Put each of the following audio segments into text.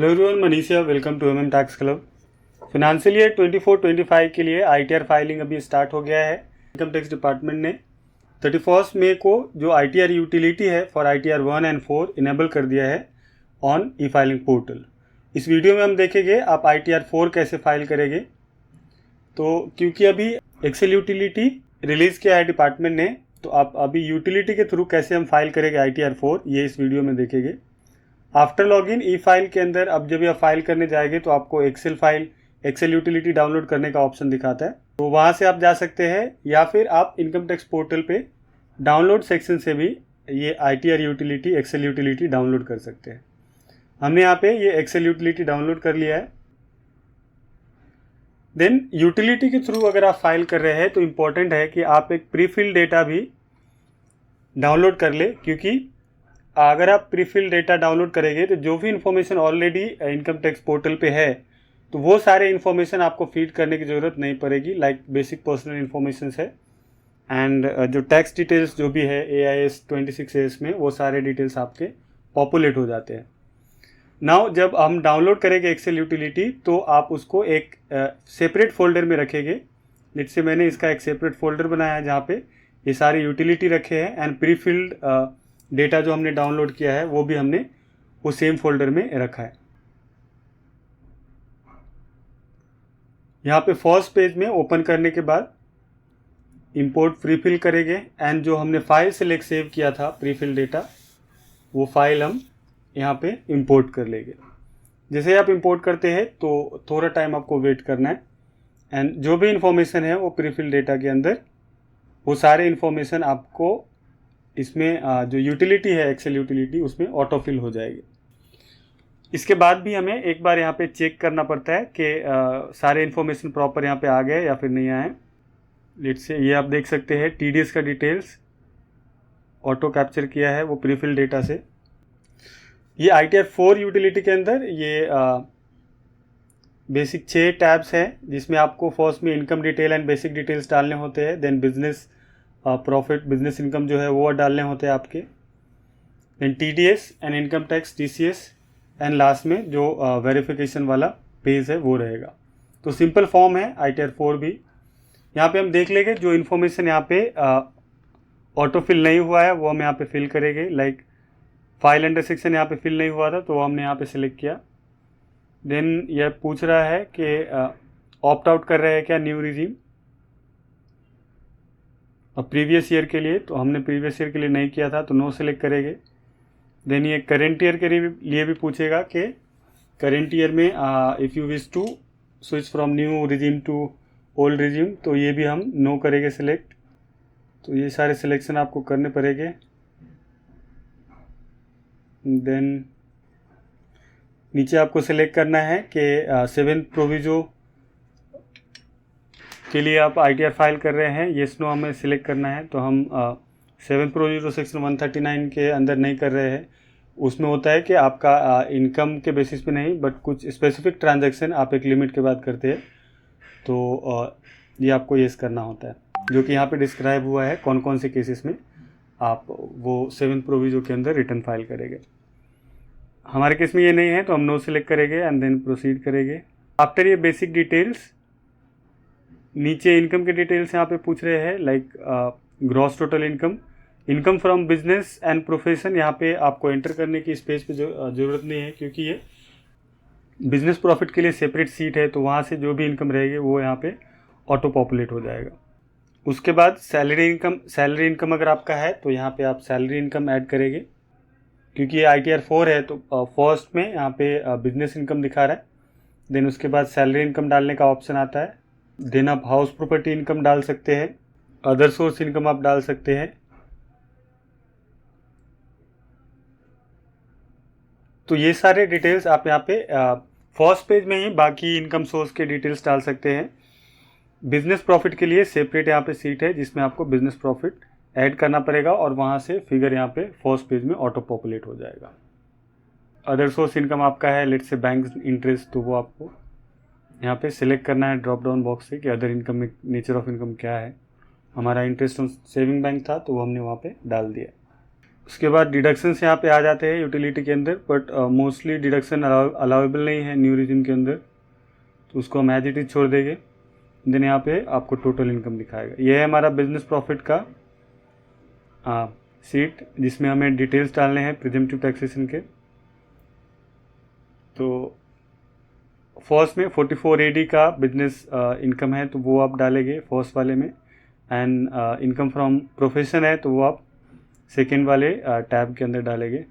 Hello everyone, Manish here. Welcome to MM tax club. Financial year 24-25 के लिए ITR filing अभी start हो गया है। इनकम टैक्स डिपार्टमेंट ने 31 मई को जो आईटीआर यूटिलिटी है फॉर आईटीआर 1 एंड 4 इनेबल कर दिया है ऑन ई फाइलिंग पोर्टल। इस वीडियो में हम देखेंगे आप आईटीआर 4 कैसे फाइल करेंगे। तो क्योंकि अभी एक्सेल यूटिलिटी रिलीज़ किया है डिपार्टमेंट ने, तो आप अभी यूटिलिटी के थ्रू कैसे हम फाइल करेंगे आईटीआर 4, ये इस वीडियो में देखेंगे। आफ्टर लॉगिन ई फाइल के अंदर अब जब आप फाइल करने जाएंगे तो आपको एक्सेल यूटिलिटी डाउनलोड करने का ऑप्शन दिखाता है, तो वहाँ से आप जा सकते हैं, या फिर आप इनकम टैक्स पोर्टल पे डाउनलोड सेक्शन से भी ये ITR utility excel utility download कर सकते हैं। हमने यहाँ पे ये एक्सेल यूटिलिटी डाउनलोड कर लिया है। देन यूटिलिटी के थ्रू अगर आप फाइल कर रहे हैं तो इम्पोर्टेंट है कि आप एक प्रीफिल डेटा भी डाउनलोड कर ले, क्योंकि अगर आप प्रीफिल डेटा डाउनलोड करेंगे तो जो भी information already income tax portal पे है तो वो सारे इन्फॉर्मेशन आपको फीड करने की ज़रूरत नहीं पड़ेगी। लाइक बेसिक पर्सनल इन्फॉर्मेशन है एंड जो टैक्स डिटेल्स जो भी है AIS 26AS में, वो सारे डिटेल्स आपके पॉपुलेट हो जाते हैं। नाउ जब हम डाउनलोड करेंगे एक्सेल यूटिलिटी तो आप उसको एक सेपरेट फोल्डर में रखेंगे। जिससे मैंने इसका एक सेपरेट फोल्डर बनाया है जहाँ पे ये सारे यूटिलिटी रखे हैं एंड प्रीफिल्ड डेटा जो हमने डाउनलोड किया है वो भी हमने वो सेम फोल्डर में रखा है। यहाँ पे फर्स्ट पेज में ओपन करने के बाद इंपोर्ट प्रीफिल करेंगे एंड जो हमने फाइल सेलेक्ट सेव किया था प्रीफिल डेटा, वो फाइल हम यहाँ पे इंपोर्ट कर लेंगे। जैसे आप इंपोर्ट करते हैं तो थोड़ा टाइम आपको वेट करना है एंड जो भी इंफॉर्मेशन है वो प्रीफिल डेटा के अंदर, वो सारे इंफॉर्मेशन आपको इसमें जो यूटिलिटी है एक्सेल यूटिलिटी उसमें ऑटो फिल हो जाएगी। इसके बाद भी हमें एक बार यहाँ पे चेक करना पड़ता है कि सारे इन्फॉर्मेशन प्रॉपर यहाँ पे आ गए या फिर नहीं आए। लेट्स से ये आप देख सकते हैं TDS का डिटेल्स ऑटो कैप्चर किया है वो प्रीफिल डेटा से। ये आईटीआर 4 यूटिलिटी के अंदर ये बेसिक 6 टैब्स हैं, जिसमें आपको फर्स्ट में income detail and basic details डालने होते हैं। Then business profit, business income जो है वो डालने होते हैं आपके। Then TDS and income tax TCS and last में जो वेरिफिकेशन वाला पेज है वो रहेगा। तो सिंपल फॉर्म है आईटीआर 4 भी। यहाँ पे हम देख लेंगे जो इन्फॉर्मेशन यहाँ पे ऑटो फिल नहीं हुआ है वो हम यहाँ पे फिल करेंगे। लाइक फाइल अंडर सेक्शन यहाँ पे फिल नहीं हुआ था तो वो हमने यहाँ पे सिलेक्ट किया। देन यह पूछ रहा है कि ऑप्ट आउट कर रहे हैं क्या न्यू रिजीम और प्रीवियस ईयर के लिए, तो हमने प्रीवियस ईयर के लिए नहीं किया था तो नो सेलेक्ट करेंगे। देन ये करेंट ईयर के लिए भी पूछेगा कि करेंट ईयर में if you wish to switch from new regime to old regime, तो ये भी हम नो करेंगे सिलेक्ट। तो ये सारे सिलेक्शन आपको करने पड़ेंगे। देन नीचे आपको सिलेक्ट करना है कि 7 प्रोविजो के लिए आप आईटीआर फाइल कर रहे हैं, येस नो हमें सिलेक्ट करना है। तो हम 7 प्रोविजो सेक्शन 139 के अंदर नहीं कर रहे हैं। उसमें होता है कि आपका इनकम के बेसिस पे नहीं, बट कुछ स्पेसिफिक ट्रांजैक्शन आप एक लिमिट के बाद करते हैं, तो ये आपको येस करना होता है, जो कि यहाँ पे डिस्क्राइब हुआ है कौन कौन से केसेस में आप वो 7 प्रोविजो के अंदर रिटर्न फाइल करेंगे। हमारे केस में ये नहीं है तो हम नो सेलेक्ट करेंगे एंड देन प्रोसीड करेंगे। आफ्टर ये बेसिक डिटेल्स, नीचे इनकम के डिटेल्स यहाँ पे पूछ रहे हैं, like gross total income, income from business and profession. यहाँ पे आपको एंटर करने की स्पेस पे ज़रूरत नहीं है, क्योंकि ये बिजनेस प्रॉफिट के लिए सेपरेट सीट है, तो वहाँ से जो भी इनकम रहेगी वो यहाँ पे ऑटो पॉपुलेट हो जाएगा। उसके बाद सैलरी इनकम अगर आपका है तो यहाँ पे आप सैलरी इनकम ऐड करेंगे। क्योंकि ये आईटीआर 4 है तो फर्स्ट में यहाँ पे बिजनेस इनकम दिखा रहा है। देन उसके बाद सैलरी इनकम डालने का ऑप्शन आता है। देन आप हाउस प्रॉपर्टी इनकम डाल सकते हैं, अदर सोर्स इनकम आप डाल सकते हैं। तो ये सारे डिटेल्स आप यहाँ पे फर्स्ट पेज में ही बाकी इनकम सोर्स के डिटेल्स डाल सकते हैं। बिजनेस प्रॉफिट के लिए सेपरेट यहाँ पे सीट है जिसमें आपको बिजनेस प्रॉफिट ऐड करना पड़ेगा और वहाँ से फिगर यहाँ पे फर्स्ट पेज में ऑटो पॉपुलेट हो जाएगा। अदर सोर्स इनकम आपका है लेट्स से बैंक इंटरेस्ट, तो वो आपको यहाँ पे सिलेक्ट करना है ड्रॉप डाउन बॉक्स से कि अदर इनकम में नेचर ऑफ इनकम क्या है। हमारा इंटरेस्ट ऑन सेविंग बैंक था तो वो हमने वहाँ पे डाल दिया। उसके बाद डिडक्शंस यहाँ पे आ जाते हैं यूटिलिटी के अंदर, बट मोस्टली डिडक्शन अलाउेबल नहीं है न्यू रिजिम के अंदर, तो उसको हम एज इट इज छोड़ देंगे। देन यहाँ पे आपको टोटल इनकम दिखाएगा। ये है हमारा बिजनेस प्रॉफिट का सीट, जिसमें हमें डिटेल्स डालने हैं प्रिजम्पटिव टैक्सेशन के। तो फर्स्ट में 44 AD का बिजनेस इनकम है, तो वो आप डालेंगे फर्स्ट वाले में। एंड इनकम फ्रॉम प्रोफेशन है, तो वो आप सेकेंड वाले टैब के अंदर डालेंगे।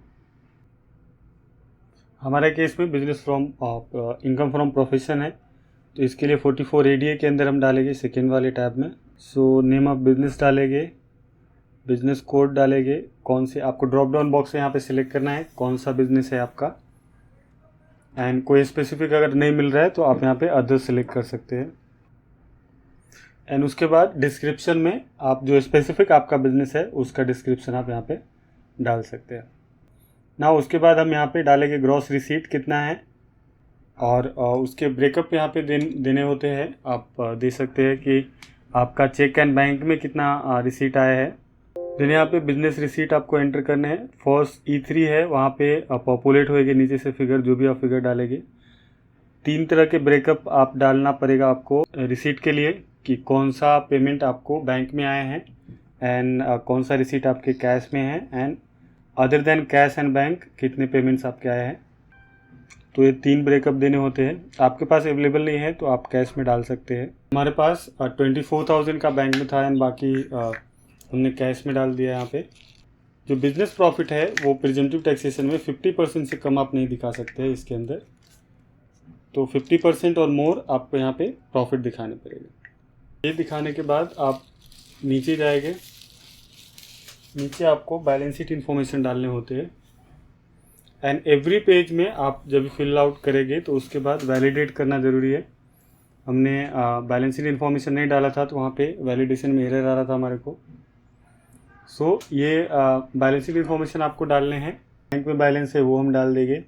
हमारे केस में business from income from profession है, तो इसके लिए 44 ADA के अंदर हम डालेंगे सेकेंड वाले टैब में। सो नेम ऑफ बिजनेस डालेंगे, बिजनेस कोड डालेंगे, कौन से आपको ड्रॉप डाउन बॉक्स में यहाँ पे सिलेक्ट करना है कौन सा बिजनेस है आपका। एंड कोई स्पेसिफिक अगर नहीं मिल रहा है तो आप यहाँ पे अदर सेलेक्ट कर सकते हैं। एंड उसके बाद डिस्क्रिप्शन में आप जो स्पेसिफिक आपका बिजनेस है उसका डिस्क्रिप्शन आप यहाँ पे डाल सकते हैं ना। उसके बाद हम यहाँ पे डालेंगे ग्रॉस रिसीट कितना है, और उसके ब्रेकअप यहाँ पे देने होते हैं। आप दे सकते हैं कि आपका चेक एंड बैंक में कितना रिसीट आया है। देन यहाँ पे बिजनेस रिसीट आपको एंटर करने हैं। फर्स्ट E3 है, वहाँ पे पॉपुलेट होएगी नीचे से फिगर, जो भी आप फिगर डालेंगे। 3 तरह के ब्रेकअप आप डालना पड़ेगा आपको रिसीट के लिए, कि कौन सा पेमेंट आपको बैंक में आए हैं एंड कौन सा रिसीट आपके कैश में है, and other than cash and bank कितने पेमेंट्स आपके आए हैं। तो ये 3 ब्रेकअप देने होते हैं। आपके पास अवेलेबल नहीं है तो आप कैश में डाल सकते हैं। हमारे पास 24,000 का बैंक में था एंड बाकी हमने कैश में डाल दिया। यहाँ पे जो बिजनेस प्रॉफिट है वो प्रिजम्पटिव टैक्सेशन में 50% से कम आप नहीं दिखा सकते हैं इसके अंदर, तो 50% और मोर आपको यहाँ पे प्रॉफिट दिखाने पड़ेगा। ये दिखाने के बाद आप नीचे जाएंगे, नीचे आपको बैलेंस शीट इन्फॉर्मेशन डालने होते हैं। एंड एवरी पेज में आप जब फिल आउट करेंगे तो उसके बाद वैलिडेट करना ज़रूरी है। हमने बैलेंस शीट इन्फॉर्मेशन नहीं डाला था तो वहाँ पे वैलिडेशन में एरर आ रहा था हमारे को। सो ये बैलेंस शीट इन्फॉर्मेशन आपको डालने हैं। बैंक में बैलेंस है वो हम डाल देंगे,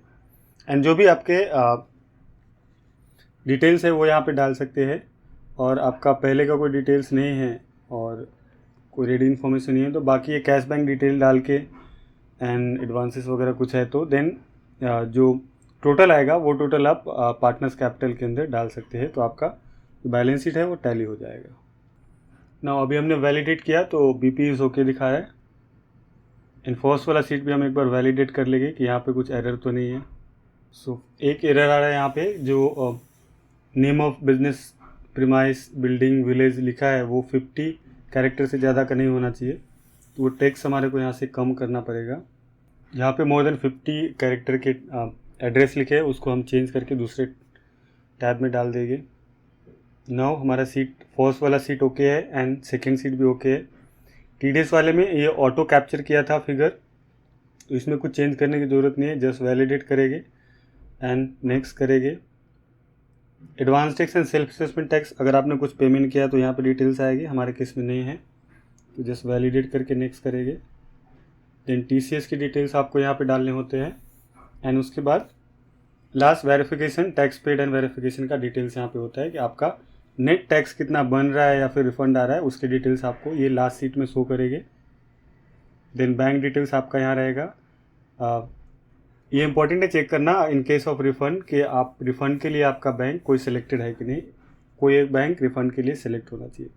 एंड जो भी आपके डिटेल्स है वो यहाँ पे डाल सकते हैं। और आपका पहले का कोई डिटेल्स नहीं है और कोई रेडी इन्फॉर्मेशन नहीं है तो बाकी ये कैश बैंक डिटेल डाल के एंड एडवांसेस वगैरह कुछ है तो देन जो टोटल आएगा वो टोटल आप पार्टनर्स कैपिटल के अंदर डाल सकते हैं, तो आपका बैलेंस शीट है वो टैली हो जाएगा ना। अभी हमने वैलिडेट किया तो BP इज़ ओके दिखा है। इन फर्स्ट वाला सीट भी हम एक बार वैलिडेट कर लेंगे कि यहाँ पे कुछ एरर तो नहीं है। सो एक एरर आ रहा है यहाँ पे, जो name of business premise building village लिखा है वो 50 कैरेक्टर से ज़्यादा का नहीं होना चाहिए, तो वो टेक्स्ट हमारे को यहाँ से कम करना पड़ेगा। जहाँ पे मोर देन 50 कैरेक्टर के एड्रेस लिखे है उसको हम चेंज करके दूसरे टैब में डाल देंगे। नाउ हमारा सीट फर्स्ट वाला सीट ओके है एंड सेकेंड सीट भी ओके है। TDS वाले में ये ऑटो कैप्चर किया था फिगर, तो इसमें कुछ चेंज करने की ज़रूरत नहीं है, जस्ट वैलिडेट करेंगे एंड नेक्स्ट करेंगे। Advance tax and self assessment tax अगर आपने कुछ पेमेंट किया तो यहाँ पे डिटेल्स आएगी, हमारे केस में नहीं है तो जस्ट वैलिडेट करके नेक्स्ट करेंगे। देन TCS की डिटेल्स आपको यहाँ पे डालने होते हैं एंड उसके बाद last verification tax paid and verification का डिटेल्स यहाँ पे होता है कि आपका नेट टैक्स कितना बन रहा है या फिर रिफंड आ रहा है, उसके डिटेल्स आपको ये लास्ट सीट में शो करेंगे। देन बैंक डिटेल्स आपका यहाँ रहेगा। ये इंपॉर्टेंट है चेक करना इन केस ऑफ रिफंड कि आप रिफंड के लिए आपका बैंक कोई सिलेक्टेड है कि नहीं, कोई एक बैंक रिफंड के लिए सिलेक्ट होना चाहिए।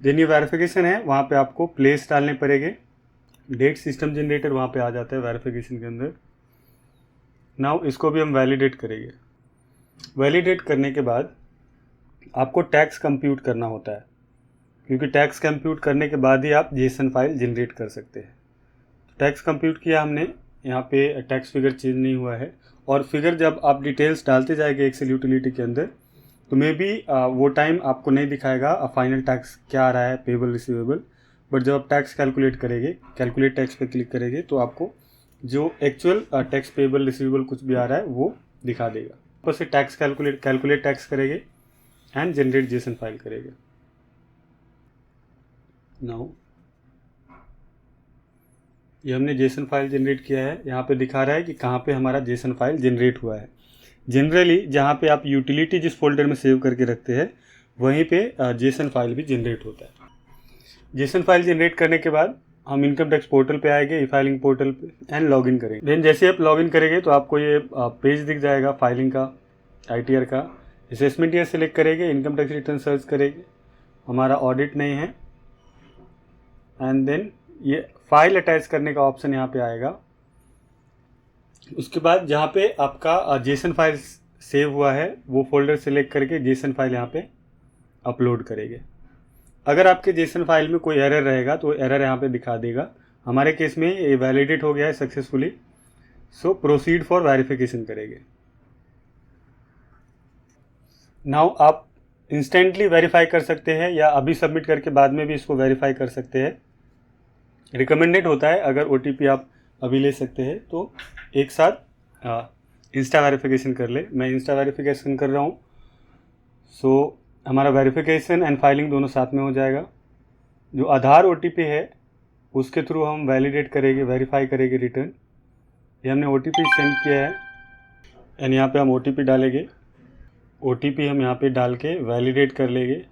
देन ये वेरिफिकेशन है, वहाँ पे आपको प्लेस डालने पड़ेंगे। डेट सिस्टम जनरेटर वहाँ पे आ जाता है वेरिफिकेशन के अंदर। नाउ इसको भी हम वैलिडेट करेंगे। वैलिडेट करने के बाद आपको टैक्स कंप्यूट करना होता है, क्योंकि टैक्स कंप्यूट करने के बाद ही आप JSON फाइल जनरेट कर सकते हैं। टैक्स कंप्यूट किया हमने, यहाँ पे टैक्स फिगर चेंज नहीं हुआ है, और फिगर जब आप डिटेल्स डालते जाएंगे एक्सेल यूटिलिटी के अंदर तो मे बी वो टाइम आपको नहीं दिखाएगा फाइनल टैक्स क्या आ रहा है पेबल रिसीवेबल, बट जब आप टैक्स कैलकुलेट करेंगे, कैलकुलेट टैक्स पे क्लिक करेंगे तो आपको जो एक्चुअल टैक्स पेबल रिसीवेबल कुछ भी आ रहा है वो दिखा देगा। ऊपर से टैक्स कैलकुलेट टैक्स करेंगे एंड जनरेट JSON फाइल करेंगे। नाउ ये हमने JSON फाइल जनरेट किया है, यहाँ पे दिखा रहा है कि कहाँ पे हमारा JSON फाइल जनरेट हुआ है। जनरली जहाँ पे आप यूटिलिटी जिस फोल्डर में सेव करके रखते हैं वहीं पे JSON फाइल भी जनरेट होता है। JSON फाइल जनरेट करने के बाद हम इनकम टैक्स पोर्टल पे आएंगे, ई फाइलिंग पोर्टल पे एंड लॉगिन करेंगे। देन जैसे आप लॉगिन करेंगे तो आपको ये पेज दिख जाएगा फाइलिंग का, ITR का। असेसमेंट ईयर सेलेक्ट करेंगे, इनकम टैक्स रिटर्न सर्च करेंगे, हमारा ऑडिट नहीं है, एंड देन ये फाइल अटैच करने का ऑप्शन यहाँ पे आएगा। उसके बाद जहाँ पे आपका जेसन फाइल सेव हुआ है वो फोल्डर सेलेक्ट करके जेसन फाइल यहाँ पे अपलोड करेंगे। अगर आपके जेसन फाइल में कोई एरर रहेगा तो एरर यहाँ पे दिखा देगा। हमारे केस में ये वैलिडेट हो गया है successfully, so proceed for verification करेंगे। नाउ आप इंस्टेंटली वेरीफाई कर सकते हैं या अभी सबमिट करके बाद में भी इसको वेरीफाई कर सकते हैं। रिकमेंडेड होता है अगर OTP आप अभी ले सकते हैं तो एक साथ इंस्टा वेरिफिकेशन कर ले। मैं इंस्टा वेरिफिकेशन कर रहा हूँ, सो हमारा वेरिफिकेशन एंड फाइलिंग दोनों साथ में हो जाएगा। जो आधार OTP है उसके थ्रू हम वैलिडेट करेंगे, वेरीफाई करेंगे रिटर्न। ये हमने OTP सेंड किया है एंड यहाँ पे हम OTP डालेंगे। OTP हम यहाँ पे डाल के वैलिडेट कर लेंगे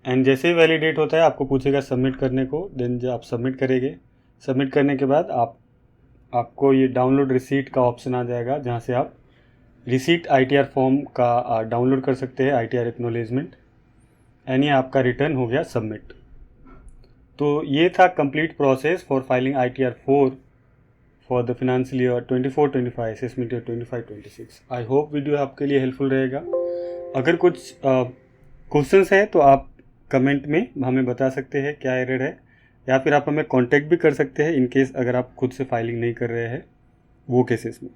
एंड जैसे ही वैलिडेट होता है आपको पूछेगा सबमिट करने को। देन जब आप सबमिट करेंगे, सबमिट करने के बाद आपको ये डाउनलोड रिसीट का ऑप्शन आ जाएगा, जहाँ से आप रिसीट ITR फॉर्म का डाउनलोड कर सकते हैं, ITR एक्नॉलेजमेंट, एंड ये आपका रिटर्न हो गया सबमिट। तो ये था complete process for filing ITR 4 for the financial year 24-25, assessment year 25-26। I hope video आपके लिए हेल्पफुल रहेगा। अगर कुछ क्वेश्चंस हैं तो आप कमेंट में हमें बता सकते हैं क्या एरर है, या फिर आप हमें कांटेक्ट भी कर सकते हैं इन केस अगर आप खुद से फाइलिंग नहीं कर रहे हैं वो केसेस में।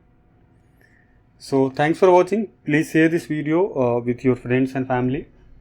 So thanks for watching. Please share this video with your friends and family.